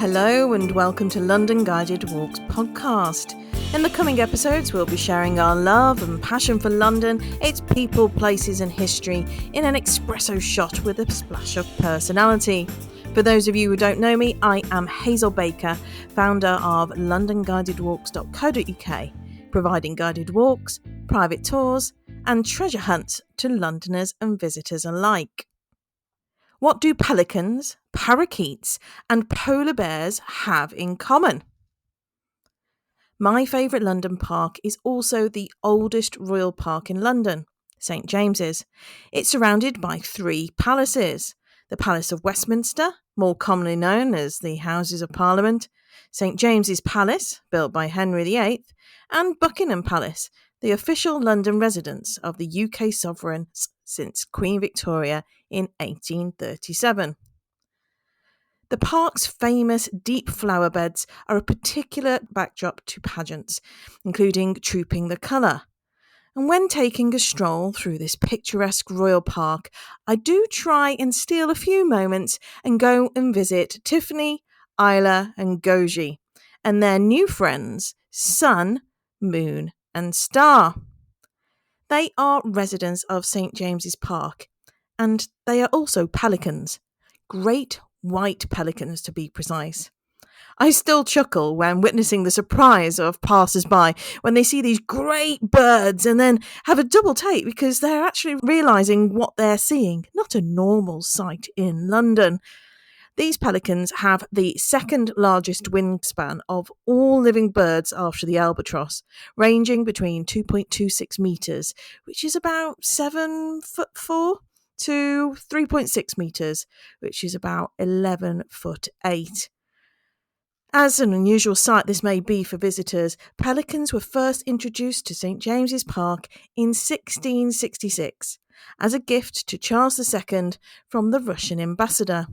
Hello and welcome to London Guided Walks podcast. In the coming episodes, we'll be sharing our love and passion for London, its people, places and history in an espresso shot with a splash of personality. For those of you who don't know me, I am Hazel Baker, founder of londonguidedwalks.co.uk, providing guided walks, private tours and treasure hunts to Londoners and visitors alike. What do pelicans, parakeets and polar bears have in common? My favourite London park is also the oldest royal park in London, St James's. It's surrounded by three palaces: the Palace of Westminster, more commonly known as the Houses of Parliament, St James's Palace, built by Henry VIII, and Buckingham Palace, the official London residence of the UK sovereigns since Queen Victoria in 1837. The park's famous deep flower beds are a particular backdrop to pageants, including Trooping the Colour. And when taking a stroll through this picturesque royal park, I do try and steal a few moments and go and visit Tiffany, Isla and Goji, and their new friends, Sun, Moon and Star. They are residents of St James's Park, and they are also pelicans. Great white pelicans, to be precise. I still chuckle when witnessing the surprise of passers-by when they see these great birds and then have a double take because they're actually realising what they're seeing, not a normal sight in London. These pelicans have the second largest wingspan of all living birds after the albatross, ranging between 2.26 metres, which is about 7'4", to 3.6 metres, which is about 11'8". As an unusual sight this may be for visitors, pelicans were first introduced to St James's Park in 1666 as a gift to Charles II from the Russian ambassador.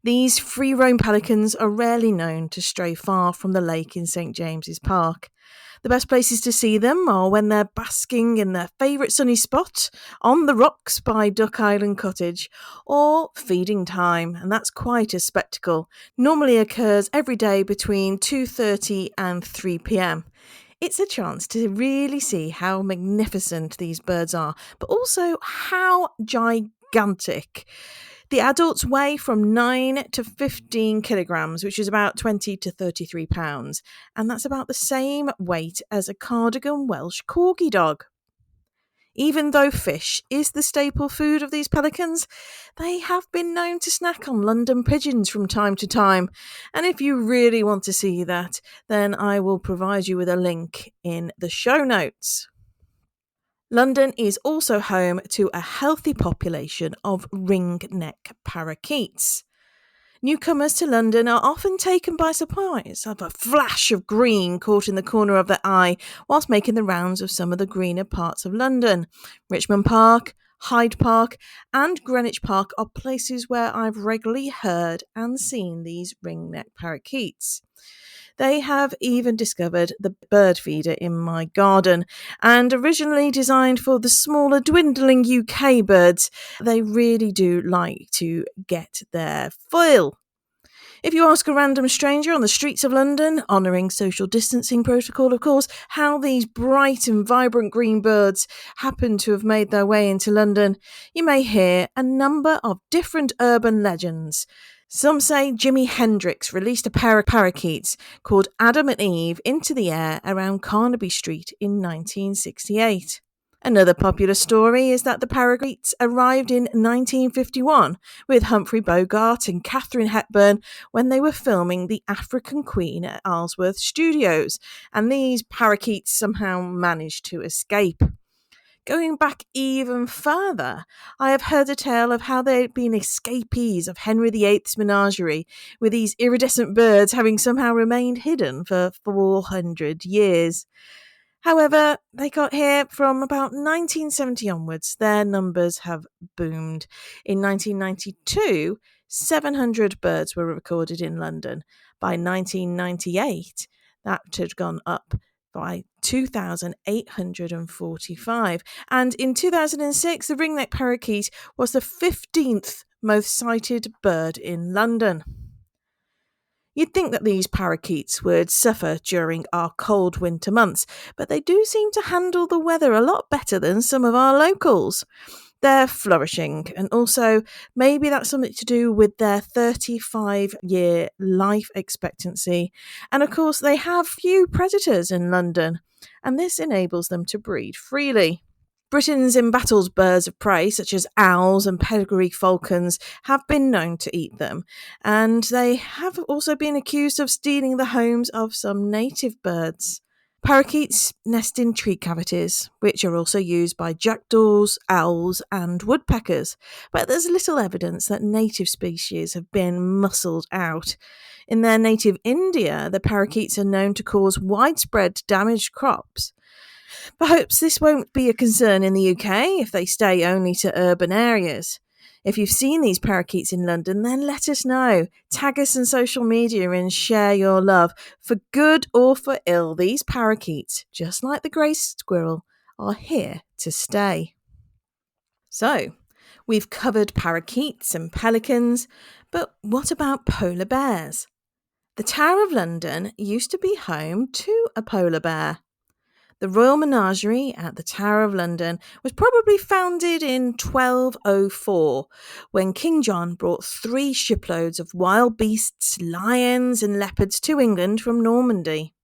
These free-roam pelicans are rarely known to stray far from the lake in St James's Park. The best places to see them are when they're basking in their favourite sunny spot on the rocks by Duck Island Cottage, or feeding time, and that's quite a spectacle. Normally occurs every day between 2:30 and 3 p.m. It's a chance to really see how magnificent these birds are, but also how gigantic. The adults weigh from 9 to 15 kilograms, which is about 20 to 33 pounds, and that's about the same weight as a Cardigan Welsh Corgi dog. Even though fish is the staple food of these pelicans, they have been known to snack on London pigeons from time to time, and if you really want to see that, then I will provide you with a link in the show notes. London is also home to a healthy population of ringneck parakeets. Newcomers to London are often taken by surprise of a flash of green caught in the corner of their eye whilst making the rounds of some of the greener parts of London. Richmond Park, Hyde Park and Greenwich Park are places where I've regularly heard and seen these ringneck parakeets. They have even discovered the bird feeder in my garden, and originally designed for the smaller dwindling UK birds, they really do like to get their fill. If you ask a random stranger on the streets of London, honouring social distancing protocol of course, how these bright and vibrant green birds happen to have made their way into London, you may hear a number of different urban legends. Some say Jimi Hendrix released a pair of parakeets called Adam and Eve into the air around Carnaby Street in 1968. Another popular story is that the parakeets arrived in 1951 with Humphrey Bogart and Katharine Hepburn when they were filming The African Queen at Isleworth Studios, and these parakeets somehow managed to escape. Going back even further, I have heard a tale of how they had been escapees of Henry VIII's menagerie, with these iridescent birds having somehow remained hidden for 400 years. However, they got here from about 1970 onwards. Their numbers have boomed. In 1992, 700 birds were recorded in London. By 1998, that had gone up by 2,845. And in 2006, the ringneck parakeet was the 15th most cited bird in London. You'd think that these parakeets would suffer during our cold winter months, but they do seem to handle the weather a lot better than some of our locals. They're flourishing, and also maybe that's something to do with their 35-year life expectancy. And of course, they have few predators in London, and this enables them to breed freely. Britain's embattled birds of prey, such as owls and pedigree falcons, have been known to eat them, and they have also been accused of stealing the homes of some native birds. Parakeets nest in tree cavities, which are also used by jackdaws, owls, and woodpeckers, but there's little evidence that native species have been muscled out. In their native India, the parakeets are known to cause widespread damaged crops. Perhaps this won't be a concern in the UK if they stay only to urban areas. If you've seen these parakeets in London, then let us know. Tag us on social media and share your love. For good or for ill, these parakeets, just like the grey squirrel, are here to stay. So, we've covered parakeets and pelicans, but what about polar bears? The Tower of London used to be home to a polar bear. The Royal Menagerie at the Tower of London was probably founded in 1204 when King John brought 3 shiploads of wild beasts, lions and leopards to England from Normandy.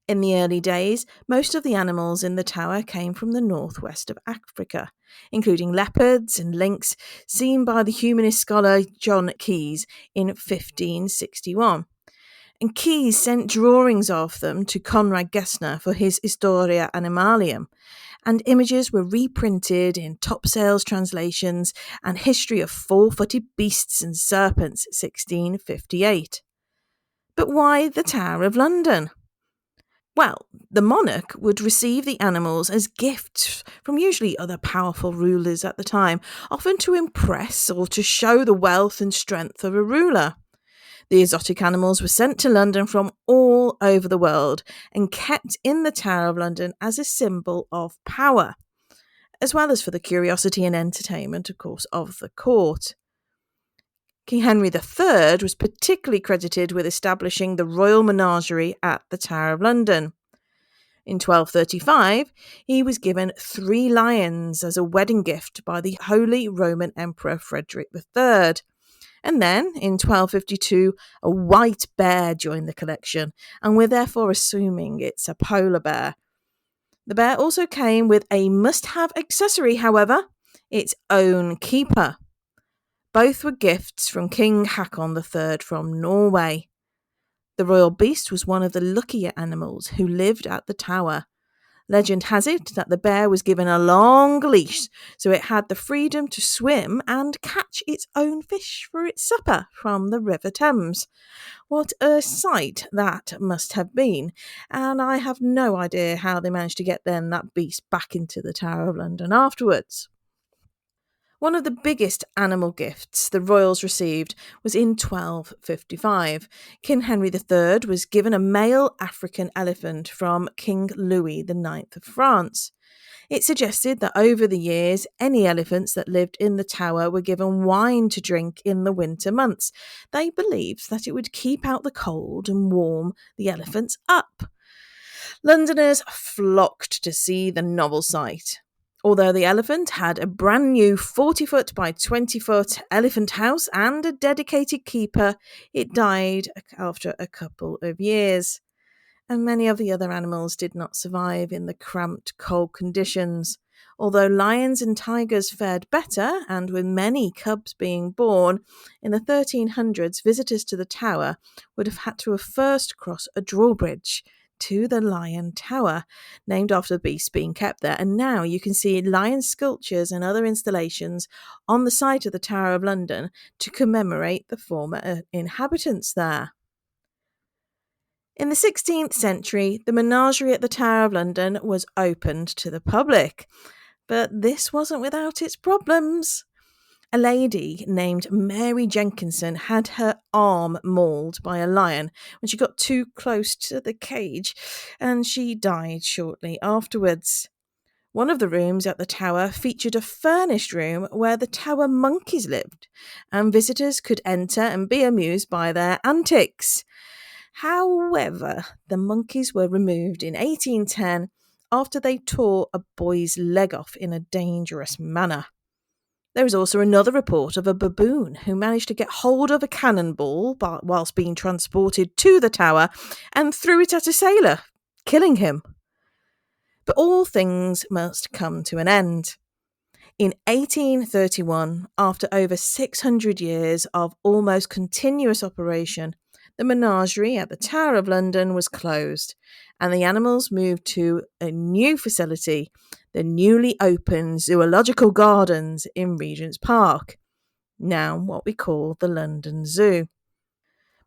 In the early days, most of the animals in the tower came from the northwest of Africa, including leopards and lynx seen by the humanist scholar John Keyes in 1561. And Keyes sent drawings of them to Conrad Gessner for his Historia Animalium, and images were reprinted in Topsails translations and History of Four-Footed Beasts and Serpents, 1658. But why the Tower of London? Well, the monarch would receive the animals as gifts from usually other powerful rulers at the time, often to impress or to show the wealth and strength of a ruler. The exotic animals were sent to London from all over the world and kept in the Tower of London as a symbol of power, as well as for the curiosity and entertainment, of course, of the court. King Henry III was particularly credited with establishing the Royal Menagerie at the Tower of London. In 1235, he was given 3 lions as a wedding gift by the Holy Roman Emperor Frederick III. And then, in 1252, a white bear joined the collection, and we're therefore assuming it's a polar bear. The bear also came with a must-have accessory, however, its own keeper. Both were gifts from King Haakon III from Norway. The royal beast was one of the luckier animals who lived at the tower. Legend has it that the bear was given a long leash so it had the freedom to swim and catch its own fish for its supper from the River Thames. What a sight that must have been, and I have no idea how they managed to get that beast back into the Tower of London afterwards. One of the biggest animal gifts the royals received was in 1255. King Henry III was given a male African elephant from King Louis IX of France. It suggested that over the years, any elephants that lived in the tower were given wine to drink in the winter months. They believed that it would keep out the cold and warm the elephants up. Londoners flocked to see the novel sight. Although the elephant had a brand new 40-foot by 20-foot elephant house and a dedicated keeper, it died after a couple of years. And many of the other animals did not survive in the cramped, cold conditions. Although lions and tigers fared better, and with many cubs being born, in the 1300s, visitors to the tower would have had to first cross a drawbridge to the Lion Tower, named after the beast being kept there. And now you can see lion sculptures and other installations on the site of the Tower of London to commemorate the former inhabitants there. In the 16th century, the menagerie at the Tower of London was opened to the public, but this wasn't without its problems. A lady named Mary Jenkinson had her arm mauled by a lion when she got too close to the cage, and she died shortly afterwards. One of the rooms at the tower featured a furnished room where the tower monkeys lived, and visitors could enter and be amused by their antics. However, the monkeys were removed in 1810 after they tore a boy's leg off in a dangerous manner. There is also another report of a baboon who managed to get hold of a cannonball whilst being transported to the tower and threw it at a sailor, killing him. But all things must come to an end. In 1831, after over 600 years of almost continuous operation, the menagerie at the Tower of London was closed and the animals moved to a new facility, the newly opened Zoological Gardens in Regent's Park, now what we call the London Zoo.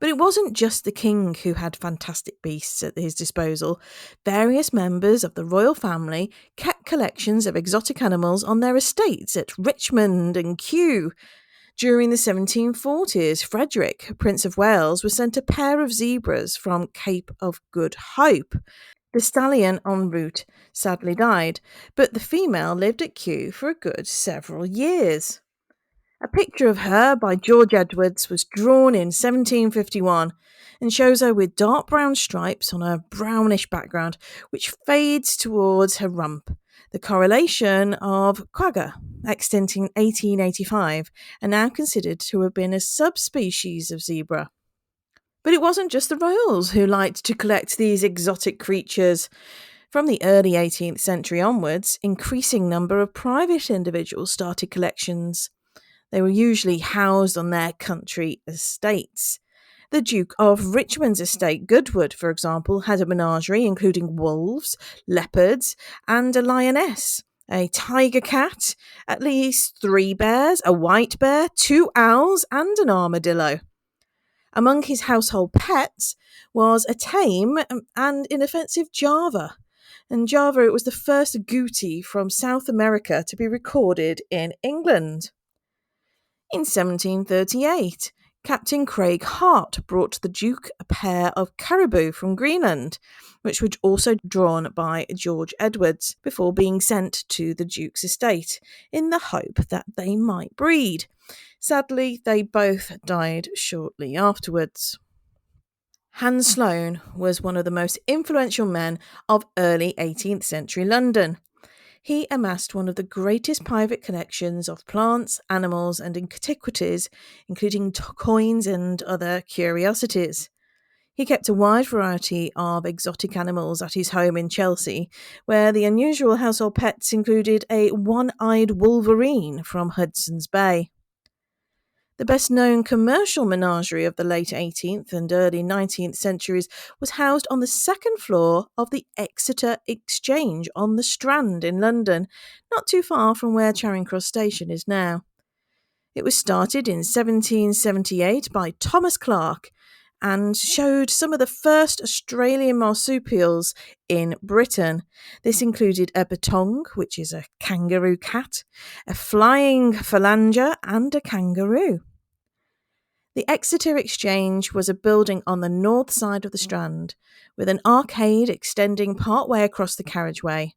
But it wasn't just the king who had fantastic beasts at his disposal. Various members of the royal family kept collections of exotic animals on their estates at Richmond and Kew. During the 1740s, Frederick, Prince of Wales, was sent a pair of zebras from Cape of Good Hope. The stallion en route sadly died, but the female lived at Kew for a good several years. A picture of her by George Edwards was drawn in 1751 and shows her with dark brown stripes on a brownish background, which fades towards her rump. The correlation of quagga, extinct in 1885, and now considered to have been a subspecies of zebra. But it wasn't just the royals who liked to collect these exotic creatures. From the early 18th century onwards, increasing number of private individuals started collections. They were usually housed on their country estates. The Duke of Richmond's estate, Goodwood, for example, had a menagerie including wolves, leopards, and a lioness, a tiger cat, at least 3 bears, a white bear, 2 owls, and an armadillo. Among his household pets was a tame and inoffensive Java. And Java, it was the first agouti from South America to be recorded in England. In 1738, Captain Craig Hart brought the Duke a pair of caribou from Greenland, which were also drawn by George Edwards before being sent to the Duke's estate in the hope that they might breed. Sadly, they both died shortly afterwards. Hans Sloane was one of the most influential men of early 18th century London. He amassed one of the greatest private collections of plants, animals, and antiquities, including coins and other curiosities. He kept a wide variety of exotic animals at his home in Chelsea, where the unusual household pets included a one-eyed wolverine from Hudson's Bay. The best-known commercial menagerie of the late 18th and early 19th centuries was housed on the second floor of the Exeter Exchange on the Strand in London, not too far from where Charing Cross Station is now. It was started in 1778 by Thomas Clark and showed some of the first Australian marsupials in Britain. This included a betong, which is a kangaroo cat, a flying phalanger, and a kangaroo. The Exeter Exchange was a building on the north side of the Strand, with an arcade extending partway across the carriageway.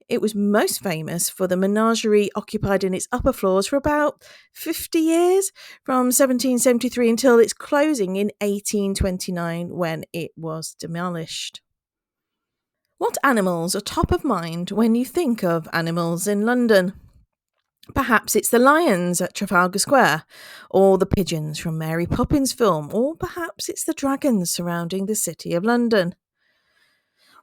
It was most famous for the menagerie occupied in its upper floors for about 50 years, from 1773 until its closing in 1829 when it was demolished. What animals are top of mind when you think of animals in London? Perhaps it's the lions at Trafalgar Square, or the pigeons from Mary Poppins film, or perhaps it's the dragons surrounding the City of London.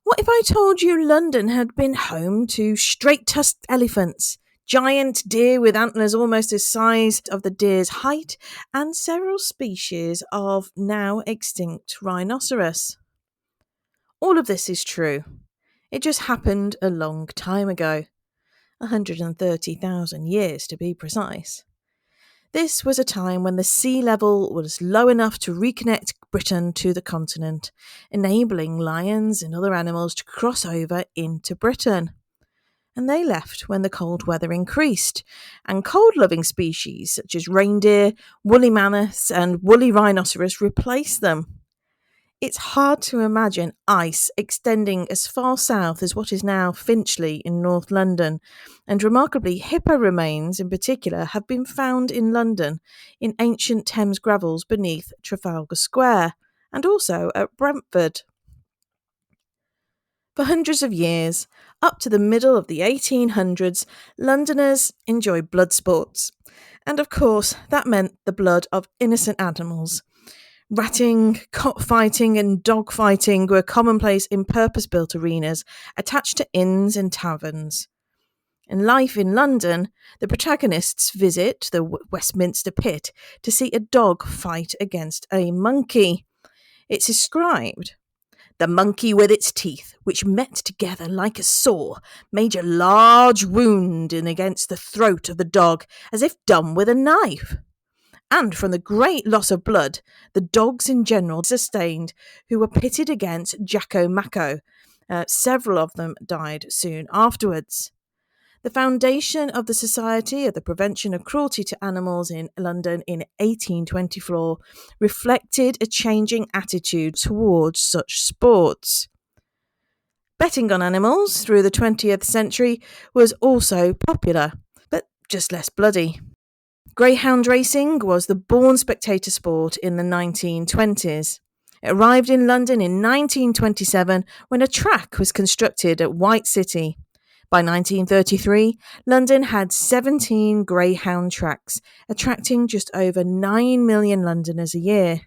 What if I told you London had been home to straight-tusked elephants, giant deer with antlers almost the size of the deer's height, and several species of now extinct rhinoceros? All of this is true. It just happened a long time ago. 130,000 years to be precise. This was a time when the sea level was low enough to reconnect Britain to the continent, enabling lions and other animals to cross over into Britain. And they left when the cold weather increased, and cold-loving species such as reindeer, woolly mammoths, and woolly rhinoceros replaced them. It's hard to imagine ice extending as far south as what is now Finchley in North London, and remarkably, hippo remains in particular have been found in London in ancient Thames gravels beneath Trafalgar Square, and also at Brentford. For hundreds of years, up to the middle of the 1800s, Londoners enjoyed blood sports. And of course, that meant the blood of innocent animals. Ratting, cockfighting, and dogfighting were commonplace in purpose-built arenas attached to inns and taverns. In Life in London, the protagonists visit the Westminster Pit to see a dog fight against a monkey. It's described: the monkey with its teeth, which met together like a saw, made a large wound in against the throat of the dog, as if done with a knife. And from the great loss of blood, the dogs in general sustained, who were pitted against Jacko Macco. Several of them died soon afterwards. The foundation of the Society of the Prevention of Cruelty to Animals in London in 1824 reflected a changing attitude towards such sports. Betting on animals through the 20th century was also popular, but just less bloody. Greyhound racing was the born spectator sport in the 1920s. It arrived in London in 1927 when a track was constructed at White City. By 1933, London had 17 Greyhound tracks, attracting just over 9 million Londoners a year.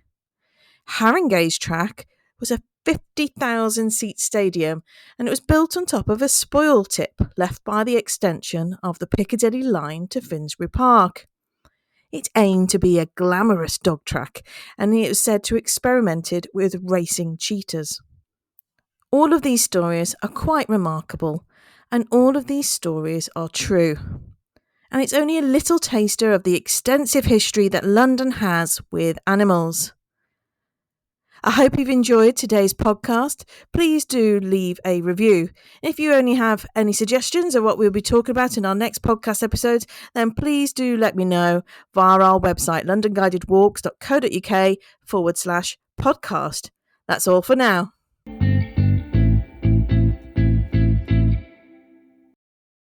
Haringey's track was a 50,000-seat stadium, and it was built on top of a spoil tip left by the extension of the Piccadilly line to Finsbury Park. It aimed to be a glamorous dog track, and it was said to have experimented with racing cheetahs. All of these stories are quite remarkable, and all of these stories are true. And it's only a little taster of the extensive history that London has with animals. I hope you've enjoyed today's podcast. Please do leave a review. If you only have any suggestions of what we'll be talking about in our next podcast episodes, then please do let me know via our website, londonguidedwalks.co.uk/podcast. That's all for now.